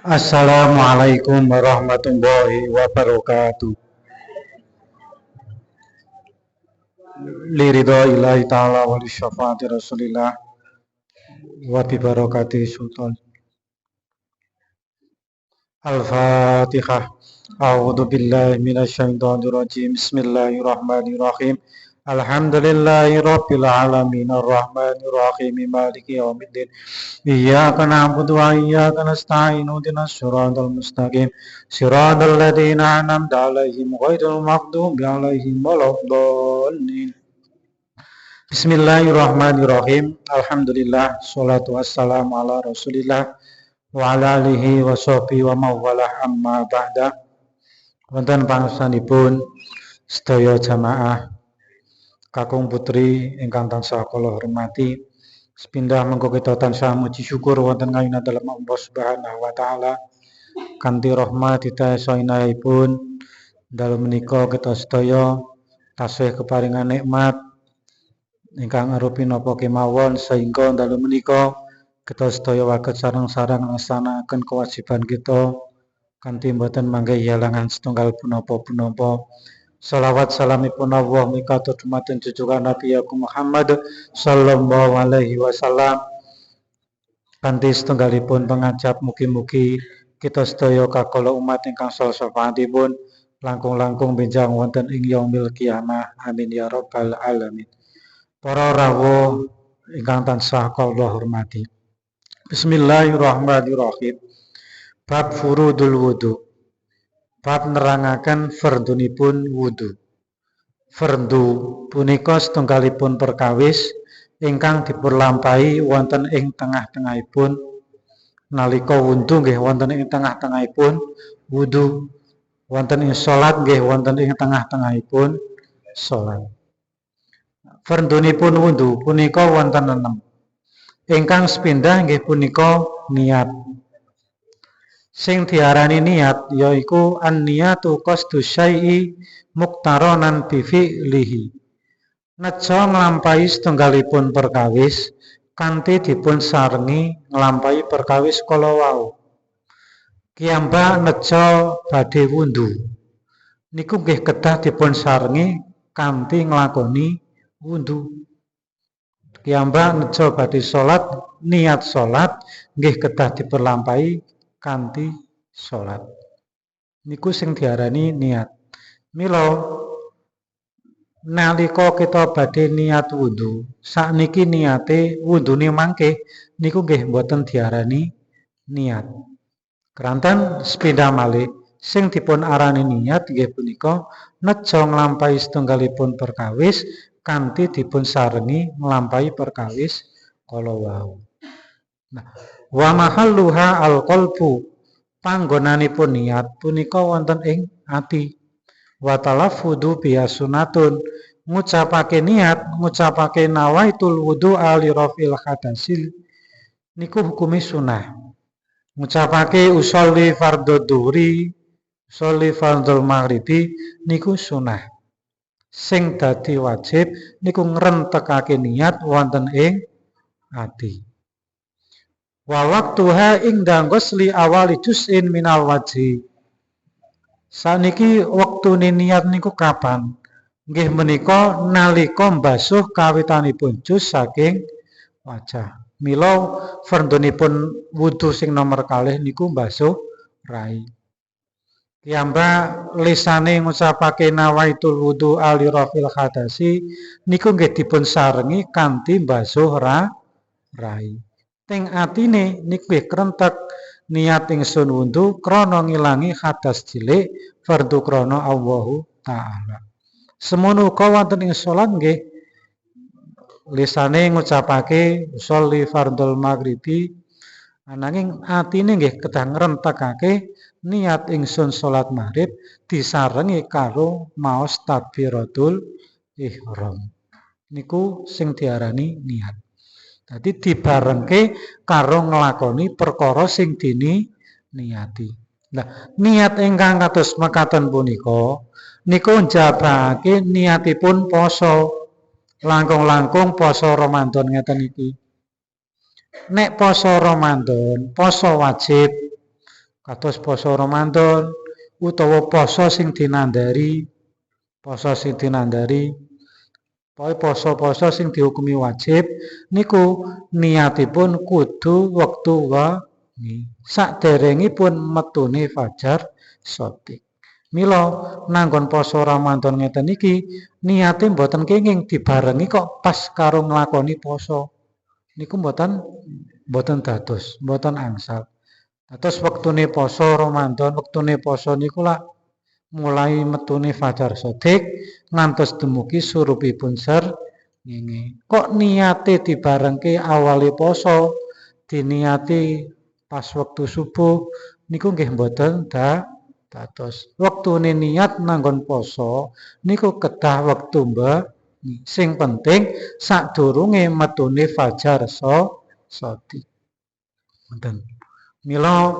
Assalamualaikum warahmatullahi wabarakatuh. Liridho ilahi ta'ala wa li syafaati rasulillah wa bi barakati sultan. Al-Fatihah. A'udzu billahi minasy syaithanir rajim. Bismillahirrahmanirrahim. Alhamdulillahi rabbil alamin arrahmanir rahim maliki yaumiddin. Iyyaka na'budu wa iyyaka nasta'in ihdinas siratal mustaqim siratal ladzina an'amta 'alaihim ghairil maghdubi 'alaihim waladdallin. Bismillahirrahmanirrahim. Alhamdulillah, sholatu wassalamu ala Rasulillah wa ala alihi wa sahbihi wa mawalah amma ba'da. Wonten pangsanipun sedaya jamaah kakung putri ingkang tansah kula hormati, sepindah mengko kita tansah muji syukur wonten kayunan dalem Allah Subhanahu wa taala kanthi rahmat didaya inayipun dalem menika kita sedaya tasih keparingan nikmat ingkang arupi napa kemawon sehingga dalem menika kita sedaya waget sareng-sareng nglaksanakaken kewajiban kita kanthi mboten mangke halangan setunggal punapa-punapa. Salawat salamipun Allah mikatur dumateng junjungan Nabi Muhammad sallallahu alaihi wasallam kanthi setunggalipun pangajap mugi-mugi kita sedaya kakala umat ingkang salah syafaatipun langkung-langkung benjang wonten ing yaumil kiamah. Amin ya rabbal alamin. Para rawuh ingkang tansah kula hormati. Bismillahirrahmanirrahim. Bab furudul wudu. Bab nerangaken fardunipun wudu. Fardu punika setunggalipun perkawis ingkang dipunlampahi wonten ing tengah-tengahipun nalika wudu nggih wonten ing tengah-tengahipun wudu, wonten ing salat nggih wonten ing tengah-tengahipun salat. Fardunipun wudu punika wonten 6. Ingkang sepindah nggih punika niat. Sing diarani niat yaiku an-niyatu qasdu syai'i muqtaronan bi fi'lihi. Neja nglampahi setunggalipun perkawis kanthi dipun sarengi nglampahi perkawis kala wau. Kiyamba neja badhe wudu. Niku nggih kedah dipun sarengi kanthi nglakoni wudu. Kiyamba neja badhe salat, niat salat nggih kedah dipunlampahi kanthi salat. Niku sing diarani niat. Mila nalika kita badhe niat wudu, sakniki niate wudune mangke niku nggih mboten diarani niat. Keranten sepindah malih sing dipun arani niat nggih punika neja nglampahi setunggalipun perkawis kanthi dipun sarengi nglampahi perkawis kala wau. Nah, wa mahalluha al-qalbu. Panggonanipun niat punika wonten ing ati. Wa talaffudu biha sunatun. Ngucapake niat, ngucapake nawaitul wudu'a li rafil hadasil niku hukumi sunah. Ngucapake usolli fardhu dhuhri, usolli fardhul maghribi niku sunah. Sing dadi wajib niku ngrentekake niat wonten ing ati. Wa waqtuha ingda ghusli awali juz'in minal wajhi. Saniki wektune niat niku kapan? Nggih menika nalika mbasuh kawitanipun juz saking wajah. Mila fardhunipun wudu sing nomor kalih niku mbasuh rai. Kiyamba lisane ngucapake nawaitul wudu ali rafil hadasi niku nggih dipun sarengi kanthi mbasuh rai. Teng atine niku nggih krentek niat ingsun wudu krana ngilangi hadas cilik fardhu krana Allahu taala. Semono uga wonten ing salat nggih lisane ngucapake sholli fardhul maghribi ananging atine nggih kedah ngrentekake niat ingsun salat maghrib disarengi karo maos takbiratul ihram. Niku sing diarani niat. Dadi dibarengke karo nglakoni perkara sing dini niati. Nah, niat ingkang kados mekaten punika niku njabake niatipun poso. Langkung-langkung poso Ramadan ngeten iki. Nek poso Ramadan, poso wajib kados poso Ramadan utawa poso sing dinandari, poso-poso sing dihukumi wajib niku niatipun kudu wektu wengi saderengipun metune fajar shadiq. Mila nanggon poso Ramadan ngeten iki niate mboten kenging dibarengi kok pas karo nglakoni poso. Niku mboten dados, mboten angsal. Dados wektune poso Ramadan, wektune poso niku lak mulai metune fajar shadiq ngantos dumugi surupipun srengenge. Kok niate dibarengke awale poso, diniati pas wektu subuh niku nggih mboten dados. Wektune niat nanggon poso niku kedah wektu sing penting sadurunge metune fajar shadiq. Ngoten. Mila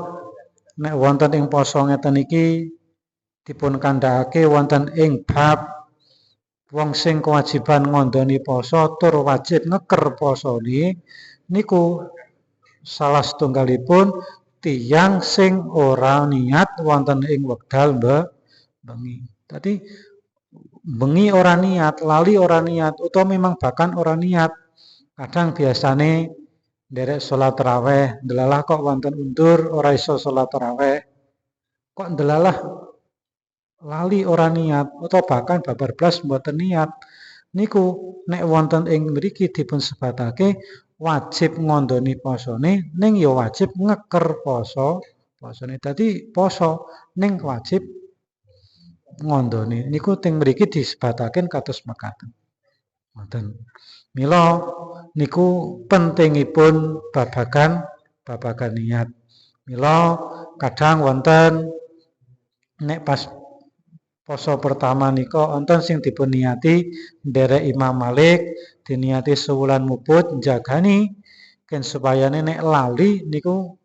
nek wonten ing poso ngeten iki dipun kandhakake wonten ing bab wong sing kewajiban ngondoni poso tur wajib ngeker posone niku salah setunggalipun tiyang sing ora niat wonten ing wekdal bengi. Dadi bengi ora niat, lali ora niat, utawa memang bahkan ora niat. Kadang biasane nderek salat tarawih, ndelalah kok wonten undur ora iso salat tarawih. Kok ndelalah lali ora niat utawa bahkan babar blas mboten niat. Niku nek wonten ing mriki dipun sebatake wajib ngondoni posone ning ya wajib ngeker posone. Dadi poso ning wajib ngondoni. Niku teng mriki disebataken kados mekaten. Ngoten. Mila niku pentingipun babagan niat. Mila kadang wonten nek pas poso pertama nika wonten sing dipun niati nderek Imam Malik, diniati sewulan muput jagani ken supayane nek lali niku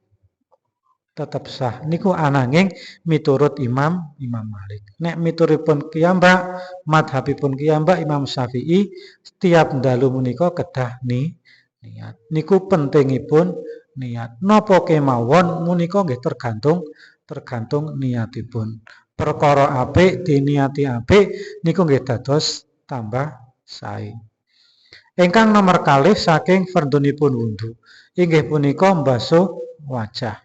tetep sah. Niku ananging miturut Imam Malik. Nek miturutipun kiyambak, madhabipun kiyambak Imam Syafi'i setiap dalu menika kedah niat. Niku pentingipun niat. Napa kemawon menika nggih tergantung niatipun. Perkara apik diniati apik niku nggih dados tambah sae. Ingkang nomor kalih saking fardhunipun wudu inggih punika mbasuh wajah.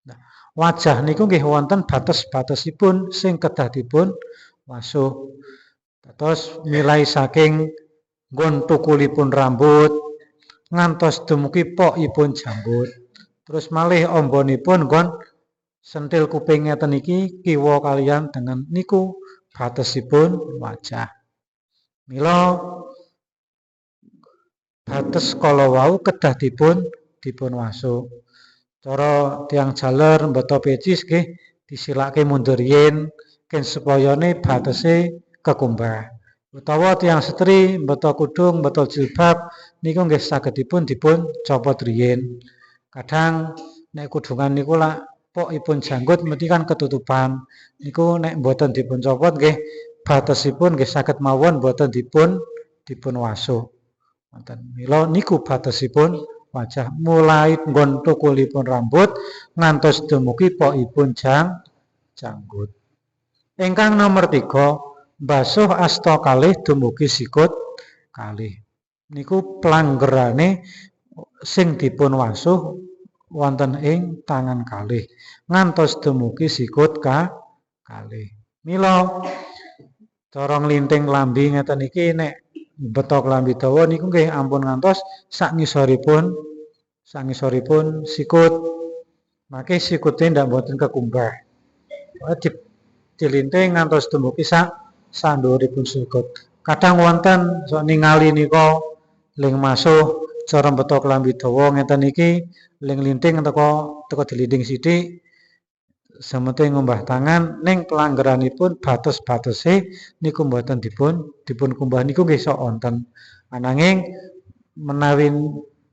Nah, wajah niku nggih wonten bates-batesipun sing kedah dipun wasuh. Terus milai saking nggon tukulipun rambut ngantos dumugi pokipun jambut. Terus malih ombonipun nggon sentil kuping ngeten iki kiwa kaliyan dengan niku batesipun wajah. Mila bates kala wau kedah dipun wasuh. Cara tiang jaler mbeta pecis nggih disilake mundur yen ken supayane batese kekumbah. Utawa tiang setri mbeta kudung mbeta jilbab niku nggih sagedipun dipun copot riyin. Kadang nek kudungan niku lak pokipun janggut mesti kan ketutupan. Niku nek mboten dipun copot nggih batesipun nggih saged mawon mboten dipun wasuh. Wonten. Mila niku batesipun wajah mulai nggon tukulipun rambut ngantos dumugi pokipun janggut. Ingkang nomor 3 basuh asta kalih dumugi sikut kalih. Niku pelanggerane sing dipun wasuh wonten ing tangan kalih ngantos dumugi sikut kalih. Mila cara nglinting klambi ngeten iki nek beto klambi dawa niku nggih ampun ngantos sak ngisoripun sikut. Mangke sikute ndak mboten kekumbah. Dilinting ngantos dumugi sak sanduripun sikut. Kadang wonten sok ningali nika ling masuh cara beto klambi dawa ngeten iki ling linting teko dilinting sithik semete ngombah tangan ning pelanggaranipun bates-batese niku mboten dipun kumbah niku nggih sok wonten. Ananging menawi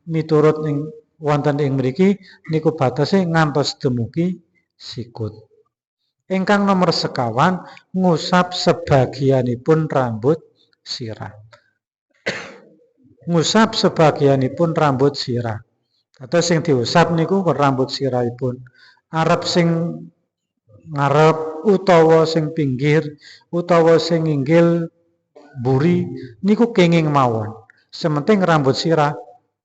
miturut ing wonten ing mriki niku batese ngantos dumugi sikut. Ingkang nomor 51 ngusap sebagianipun rambut sirah. Ngusap sebagianipun rambut sirah. Atau sing diusap niku rambut sirahipun. arep sing ngarep utawa sing pinggir utawa sing inggil buri niku kenging mawon. Sementing rambut sirah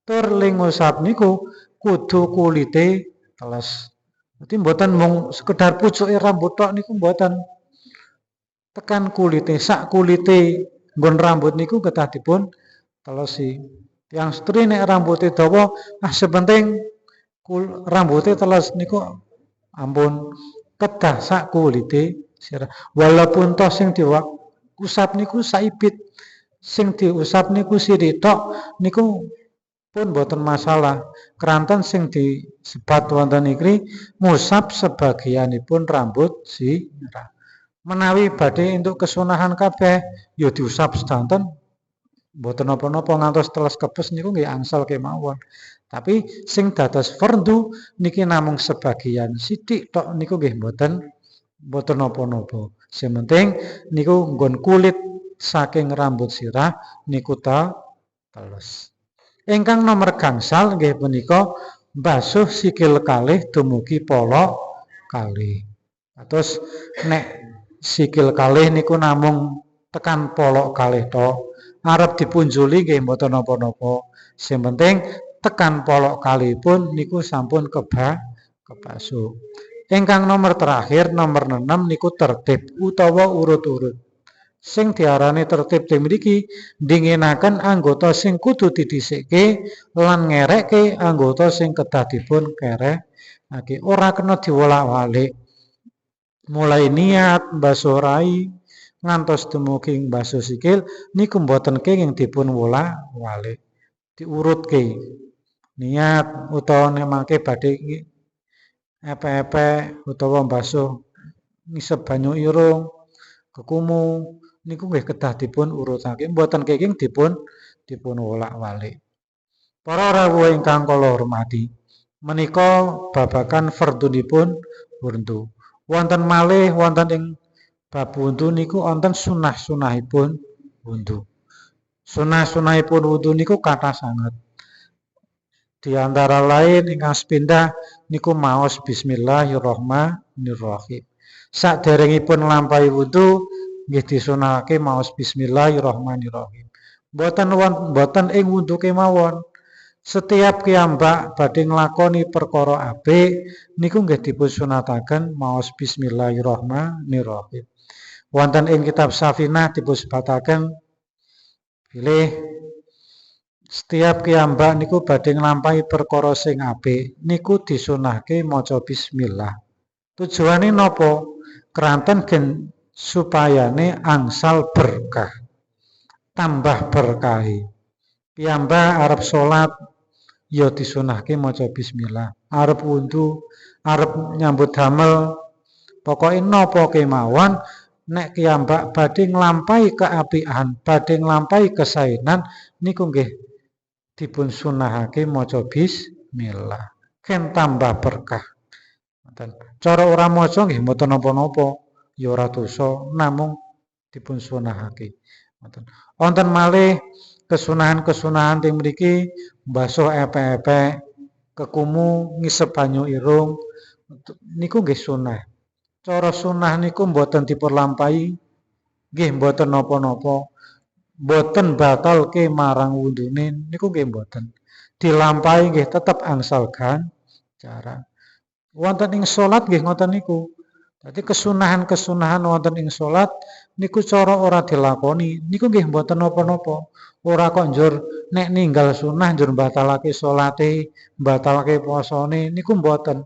tur ling ngusap niku kudu kulite teles. Dadi mboten mung sekedar pucuke rambut tok niku mboten. Tekan kulite, sak kulite nggon rambut niku kedah dipun telesi. Yang setri nek rambute dawa sepenting rambute teles niku ampun kedah sak kulite sirah. Walaupun toh sing diusap niku saibit, sing diusap niku sithik tok niku pun boten masalah. Keranten sing disebat wonten iki ngusap sebagianipun rambut sirah. Menawi badhe entuk kesunahan kabeh ya diusap sedanten mboten napa-napa ngantos teles kepes niku nggih angsal kemawon. Tapi sing dados fardu niki namung sebagian sithik tok niku nggih mboten napa-napa. Sing penting niku nggon kulit saking rambut sirah niku teles. Ingkang nomor gangsal nggih punika mbasuh sikil kalih dumugi polok kalih. Terus nek sikil kalih niku namung tekan polok kalih tok. Arep dipunjuli nggih mboten napa-napa. Sing penting tekan polok kalihipun niku sampun kebasuh. Ingkang nomor terakhir nomor 6 niku tertib utawa urut-urut. Sing diarani tertib teng mriki dinginaken anggota sing kudu didhisikke lan ngerekke anggota sing kedah dipun kerehake. Ora kena diwolak-walik. Mulai niat mbasuh rai ngantos dumugi mbasuh sikil niku mboten kenging dipun wolak-walik. Diurutke. Niat utawa nek mangke badhe epe-epe utawa mbasuh ngisep banyu irung kekumu niku nggih kedah dipun urutake mboten kenging dipun wolak-walik. Para rawuh ingkang kula hormati, menika babagan fardunipun wundu. Wonten malih wonten ing bab wundu niku wonten sunah-sunahipun wundu. Sunah-sunahipun wundu niku kathah sanget. Di antara lain ingkang sepindah niku maos bismillahirrahmanirrahim. Saderengipun nglampahi wundu nggih disunahake maos bismillahirrahmanirrahim. Mboten ing wundu kemawon. Setiap kiyambak badhe nglakoni perkara apik niku nggih dipun sunataken maos bismillahirrahmanirrahim. Wonten ing kitab Safinah dipun sebataken pilih setiap kiyambak niku badhe nglampahi perkara sing apik niku disunahke maca bismillah. Tujuane napa? Keranten gen supayane angsal berkah. Tambah berkahi. Piyambak arep salat ya disunahke maca bismillah. Arep wundu, arep nyambut damel, pokoke napa kemawon nek kiyambak badhe nglampahi keapian, badhe nglampahi kesaenan niku nggih dipun sunahake maca bismillah. Ken tambah berkah. Cara ora maca nggih mboten napa-napa, ya ora dosa, namung dipun sunahake. Wonten malih kesunahan-kesunahan teng mriki mbasuh epek-epek, kekumu ngisep banyu irung niku nggih sunah. Cara sunah niku mboten dipun lampahi, nggih mboten napa-napa. Mboten batalke marang wundune niku nggih mboten. Dilampahi nggih tetep angsal ganjaran. Wonten ing salat nggih ngoten niku. Dadi kesunahan-kesunahan wonten ing salat niku cara ora dilakoni niku nggih mboten napa-napa. Ora kok njur nek ninggal sunah njur batalake salate, batalake posone niku mboten.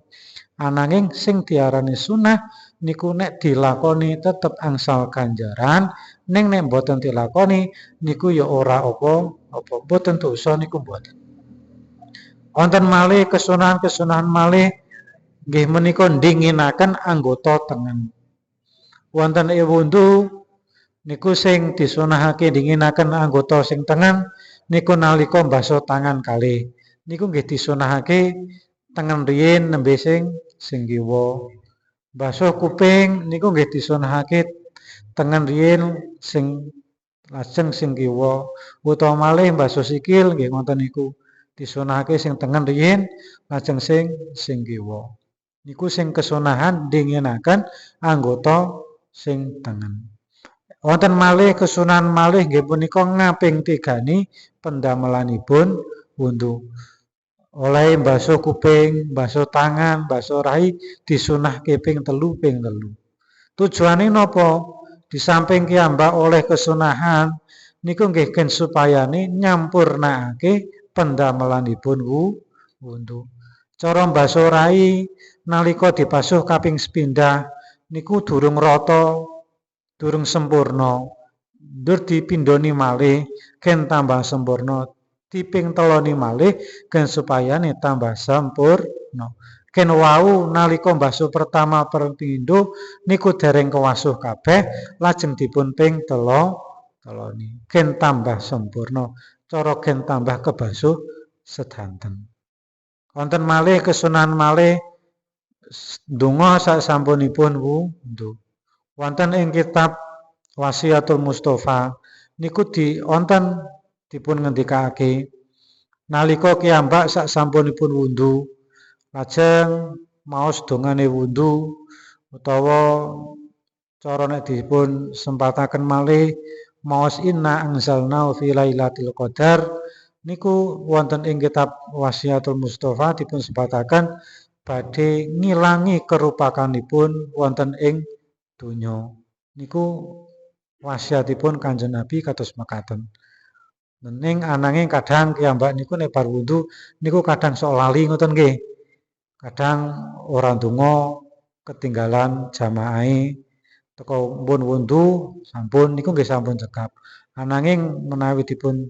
Ananging sing diarani sunah niku nek dilakoni tetep angsal ganjaran, ning nek mboten dilakoni niku ya ora apa-apa. Mboten dosa niku mboten. Wonten malih kesunahan-kesunahan malih nggih menika ndinginaken anggota tengen. Wonten ing wundu niku sing disunahake ndinginaken anggota sing tengen niku nalika mbasuh tangan kalih. Niku nggih disunahake tengen riyin nembe sing kiwa. Mbasuh kuping niku nggih disunahake tengen riyin sing lajeng sing kiwa. Utawa malih mbasuh sikil nggih ngoten niku disunahake sing tengen riyin lajeng sing kiwa. Niku sing kesunahan dinginaken anggota sing tengen. Wonten malih kesunahan malih nggih punika ngaping tigani pendamelanipun wundu. Oleh basuh kuping, basuh tangan, basuh rai disunahke ping telu. Tujuane napa? Di samping kiyambak oleh kesunahan niku nggih ken supayane nyampurnakake pendamelanipun wundu. Cara basuh rai nalika dibasuh kaping sepindah niku durung rata, durung sempurna. Dur dipindhoni malih ken tambah sempurna. Diping teloni malih ken supayane tambah sempurna. Ken wau nalika basuh pertama pindho niku dereng kewasuh kabeh, lajeng dipun ping teloni. Ken tambah sempurna. Cara ken tambah kebasuh sedanten. Wonten malih kesunahan malih donga sasampunipun wudhu. Wonten ing kitab Wasiatul Mustofa niku wonten dipun ngendikake nalika kiyambak sasampunipun wudhu lajeng maos dongane wudhu utawa cara nek dipun sempataken malih maos inna anzalna fi lailatul qadar niku wonten ing kitab Wasiatul Mustofa dipun sempataken badhe ngilangi kerupakanipun wonten ing donya. Niku wasiatipun Kanjeng Nabi kados mekaten. Ning ananging kadang kiyambak niku nek bar wudu niku kadang sok lali ngoten nggih. Kadang ora ndonga ketinggalan jamaahe teko pun wudu sampun niku nggih sampun cekap. Ananging menawi dipun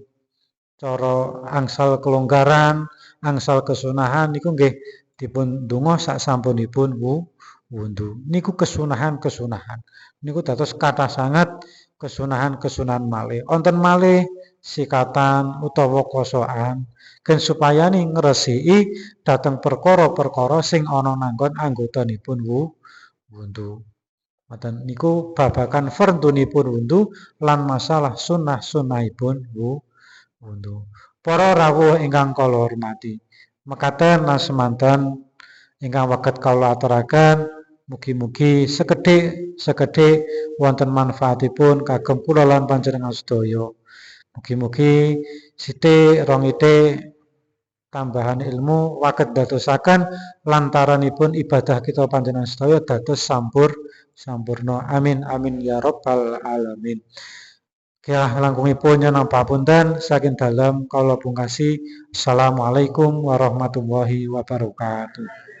cara angsal kelonggaran, angsal kesunahan niku nggih dipun ndonga sasampunipun wudhu. Niku kesunahan. Niku dados kathah sanget kesunahan malih. Wonten malih sikatan utawa kosokan ken supayane ngresiki dhateng perkara-perkara sing ana nanggon anggotanipun wudhu. Ngoten niku babagan fardhunipun wudhu lan masalah sunah-sunahipun wudhu. Para rawuh ingkang kula hormati, mekaten lan semanten ingkang waget kula aturaken mugi-mugi sekedhik wonten manfaatipun kagem kula lan panjenengan sedaya. Mugi-mugi sithik rong itik tambahan ilmu waget dadosaken lantaranipun ibadah kita panjenengan sedaya dados sampurna. Amin amin ya rabbal alamin. Kira langkungipun nyuwun pamunten saking dalem kula pungkasi. Assalamualaikum warahmatullahi wabarakatuh.